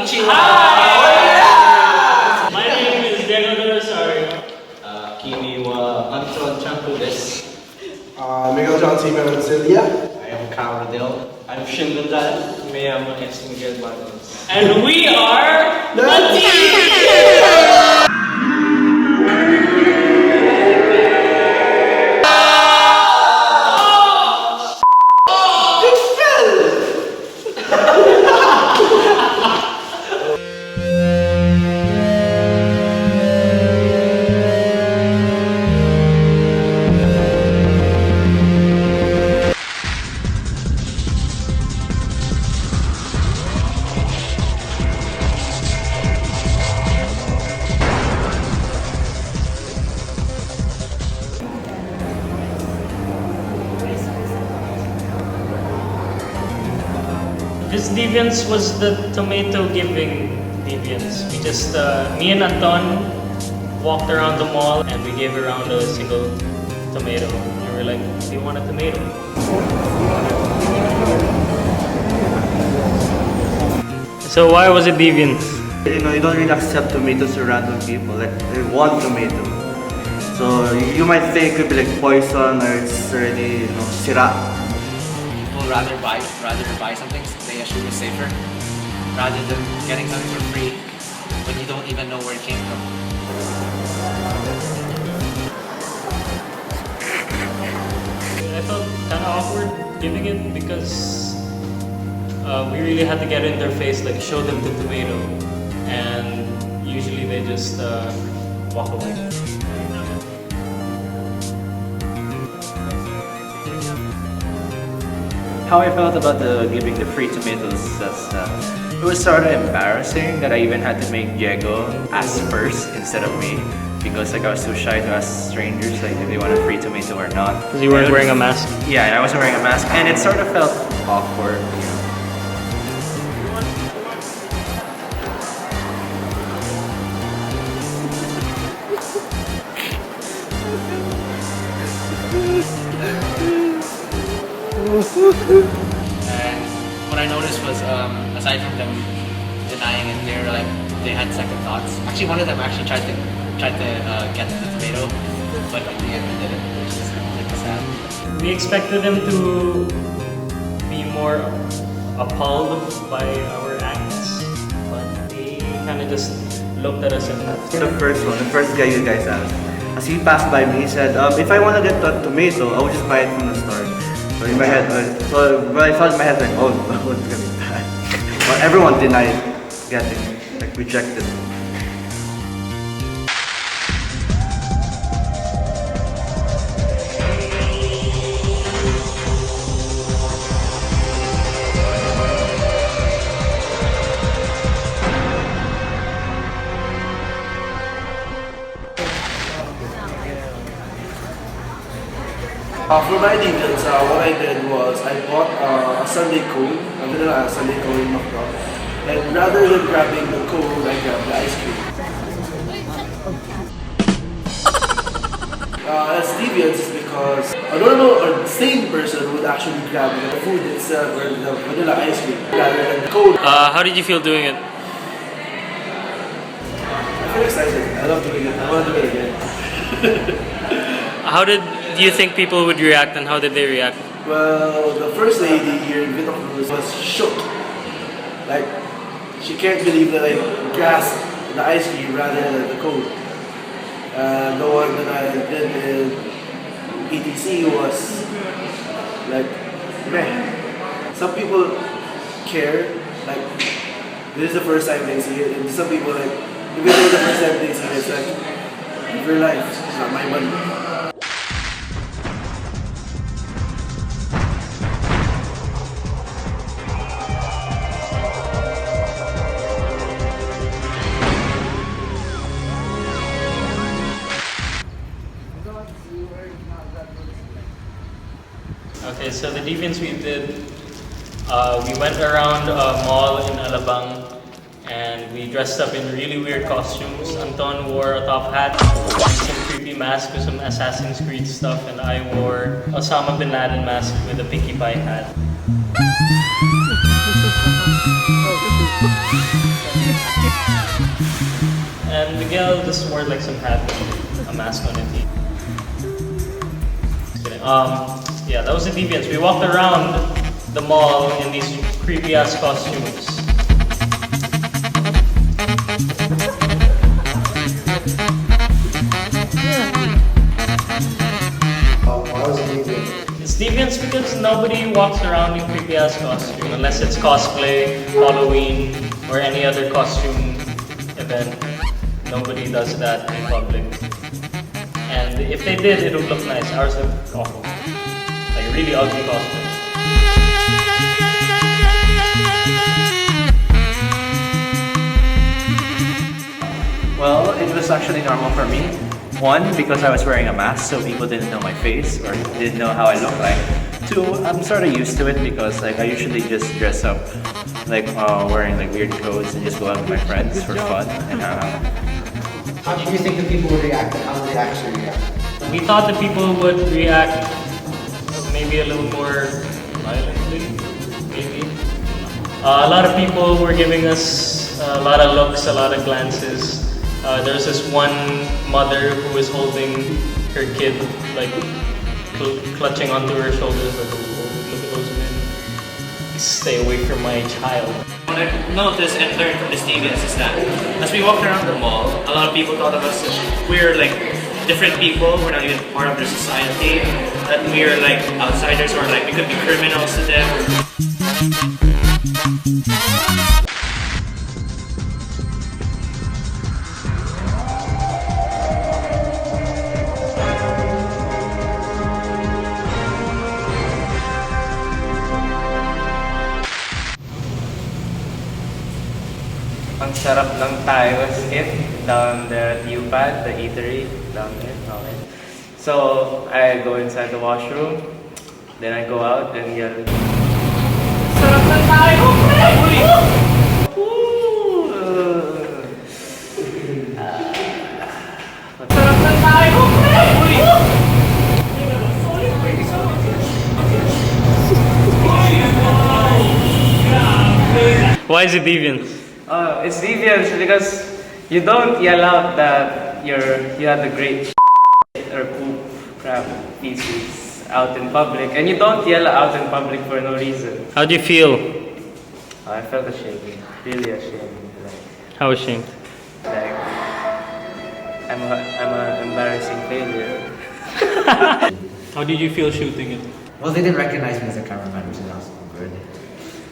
My name is Deviators. Kimi wa Anton Champulis. Miguel John T. Celia. I am Cowardale. I'm Shin Gonzalez. Me, I'm S. Miguel Barros. And we are the This deviance was the tomato giving deviance. We just, me and Anton walked around the mall and we gave around a single tomato. And we were like, do you want a tomato? So why was it deviance? You know, you don't really accept tomatoes to random people. Like, they want tomato. So you might think it could be like poison or it's already, you know, sira. People rather buy something, they assume it's safer, rather than getting something for free when you don't even know where it came from. I felt kind of awkward giving it because we really had to get in their face, like show them the tomato, and usually they just walk away. How I felt about giving the free tomatoes is it was sort of embarrassing that I even had to make Diego ask first instead of me, because like I was too shy to ask strangers like if they want a free tomato or not. Because you weren't wearing a mask? Yeah, I wasn't wearing a mask, and it sort of felt awkward. And what I noticed was, aside from them denying it, they had second thoughts. Actually, one of them actually tried to get the tomato, but in the end they didn't, which is really sad. We expected them to be more appalled by our acts, but they kind of just looked at us and left. The first guy you guys asked. As he passed by me, he said, if I want to get that tomato, I would just buy it from the store. So in my head, so when I thought in my head, like, oh, no, it's gonna be bad. But everyone denied getting it, like rejected. For my deviants, what I did was I bought a Sunday cone, a vanilla Sunday cone in McDonald's. And rather than grabbing the cone, I grabbed the ice cream. As deviants is because a normal or sane person would actually grab the food itself or the vanilla ice cream rather than the cone. How did you feel doing it? I feel excited. I love doing it. I want to do it again. How did you think people would react, and how did they react? Well, the first lady here in Vita Cruz was shook. Like, she can't believe that I grasped the ice cream rather than the cone. The one that I did in ETC was like, meh. Some people care, like, this is the first time they see it, and some people like, even though the first time they see it, it's like, live your life, it's not my money. Okay, so the deviance we did, we went around a mall in Alabang and we dressed up in really weird costumes. Anton wore a top hat and some creepy mask with some Assassin's Creed stuff, and I wore Osama bin Laden mask with a Pinkie Pie hat. And Miguel just wore like some hat with a mask on it. Just kidding. Yeah, that was the Deviants. We walked around the mall in these creepy ass costumes. Why was it deviant? It's Deviants because nobody walks around in creepy ass costume unless it's cosplay, Halloween, or any other costume event. Nobody does that in public. And if they did, it would look nice. Ours look awful. Like really ugly cosplay. Well, it was actually normal for me. One, because I was wearing a mask, so people didn't know my face or didn't know how I look like. Two, I'm sort of used to it because like I usually just dress up, like wearing like weird clothes and just go out with my friends for fun and hang out. How did you think the people would react and how did they actually react? We thought the people would react maybe a little more violently, maybe. A lot of people were giving us a lot of looks, a lot of glances. There's this one mother who was holding her kid, like clutching onto her shoulders, like, oh, look at those men. Stay away from my child. What I noticed and learned from the Deviants is that as we walked around the mall, a lot of people thought of us as we're like different people, we're not even part of their society, that we're like outsiders or like we could be criminals to them. Ang sarap ng tacos it down there at UPAD, the eatery down there. Okay. So I go inside the washroom, then I go out and yell. Sarap ng tacos! Sarap ng tacos! Why is it Deviants? It's devious because you don't yell out that you had a great or poop crap pieces out in public, and you don't yell out in public for no reason. How do you feel? I felt ashamed, really ashamed. How ashamed? Like I'm an embarrassing failure. How did you feel shooting it? Well, they didn't recognize me as a cameraman, which is also good.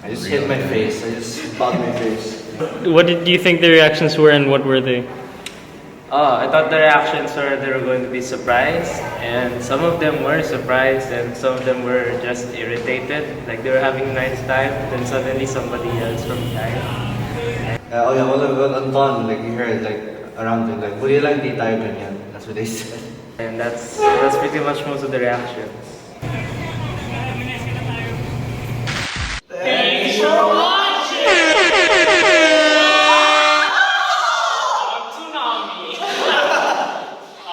I just hit my face. I just bugged my face. What did you think the reactions were and what were they? I thought the reactions were they were going to be surprised, and some of them were surprised, and some of them were just irritated, like they were having a nice time. Then suddenly somebody yells from behind. Oh yeah, well, Anton, like you heard, like around it, like, buli lang di tayo ganyan. That's what they said. And that's pretty much most of the reactions. Thanks for